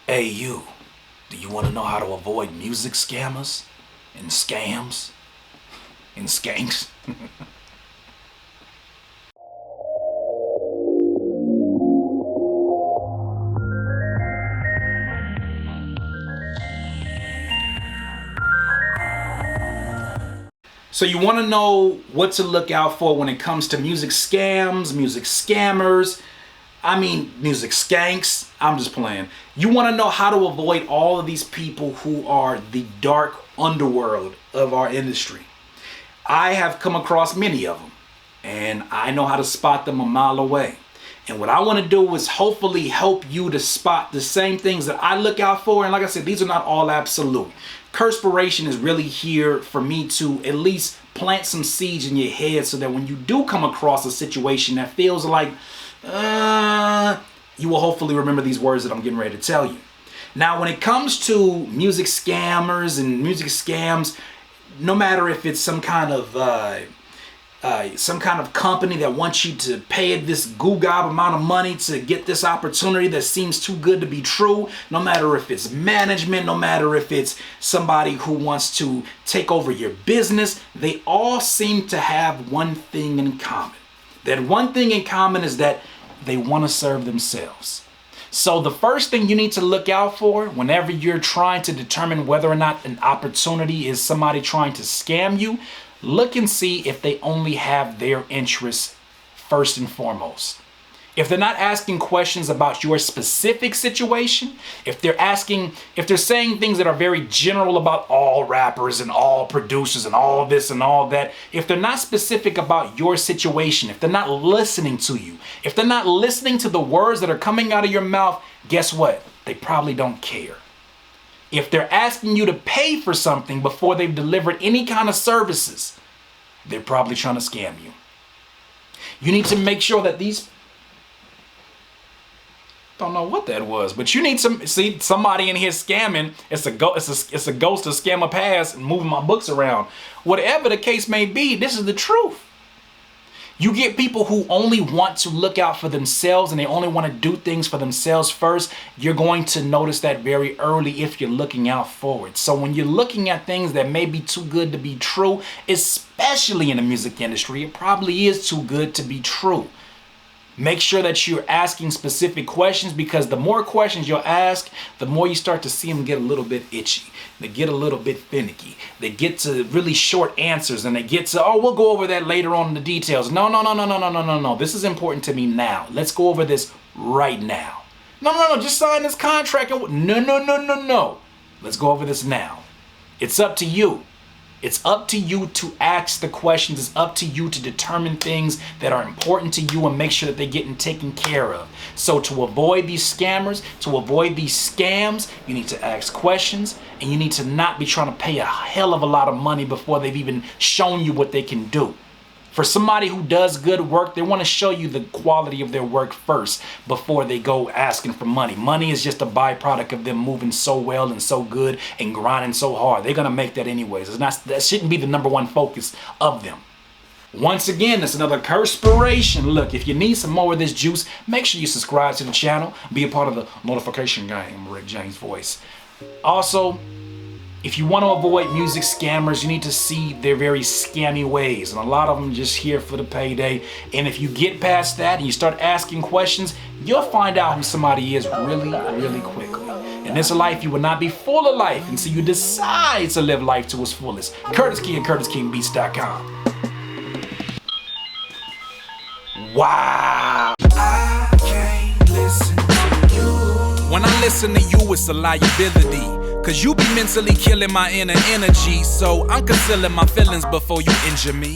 Hey you, do you want to know how to avoid music scammers and scams and skanks? So you want to know what to look out for when it comes to music scams, music scammers, music skanks. I'm just playing. You want to know how to avoid all of these people who are the dark underworld of our industry. I have come across many of them, and I know how to spot them a mile away. And what I want to do is hopefully help you to spot the same things that I look out for. And like I said, these are not all absolute. Curspiration is really here for me to at least plant some seeds in your head so that when you do come across a situation that feels like, you will hopefully remember these words that I'm getting ready to tell you. Now, when it comes to music scammers and music scams, no matter if it's some kind of company that wants you to pay this goo-gob amount of money to get this opportunity that seems too good to be true, no matter if it's management, no matter if it's somebody who wants to take over your business, they all seem to have one thing in common. That one thing in common is that they want to serve themselves. So the first thing you need to look out for whenever you're trying to determine whether or not an opportunity is somebody trying to scam you, look and see if they only have their interests first and foremost. If they're not asking questions about your specific situation, if they're saying things that are very general about all rappers and all producers and all this and all that, if they're not specific about your situation, if they're not listening to you, if they're not listening to the words that are coming out of your mouth, guess what? They probably don't care. If they're asking you to pay for something before they've delivered any kind of services, they're probably trying to scam you. You need to make sure that these... Don't know what that was, but you need somebody in here scamming. It's a ghost of scammer past and moving my books around. Whatever the case may be, this is the truth. You get people who only want to look out for themselves and they only want to do things for themselves first. You're going to notice that very early if you're looking out for it. So when you're looking at things that may be too good to be true, especially in the music industry, it probably is too good to be true. Make sure that you're asking specific questions, because the more questions you'll ask, the more you start to see them get a little bit itchy. They get a little bit finicky. They get to really short answers and they get to, oh, we'll go over that later on in the details. No. This is important to me now. Let's go over this right now. No. Just sign this contract. No. Let's go over this now. It's up to you. It's up to you to ask the questions. It's up to you to determine things that are important to you and make sure that they're getting taken care of. So to avoid these scammers, to avoid these scams, you need to ask questions and you need to not be trying to pay a hell of a lot of money before they've even shown you what they can do. For somebody who does good work, they want to show you the quality of their work first before they go asking for money. Money is just a byproduct of them moving so well and so good and grinding so hard. They're going to make that anyways. That shouldn't be the number one focus of them. Once again, it's another Curspiration. Look, if you need some more of this juice, make sure you subscribe to the channel. Be a part of the notification gang. I'm Rick James' voice. Also, if you want to avoid music scammers, you need to see their very scammy ways. And a lot of them just here for the payday. And if you get past that and you start asking questions, you'll find out who somebody is really, really quickly. In this life, you will not be full of life until you decide to live life to its fullest. Curtis King and CurtisKingBeats.com. Wow. I can't listen to you. When I listen to you, it's a liability. Cause you be mentally killing my inner energy. So I'm concealing my feelings before you injure me.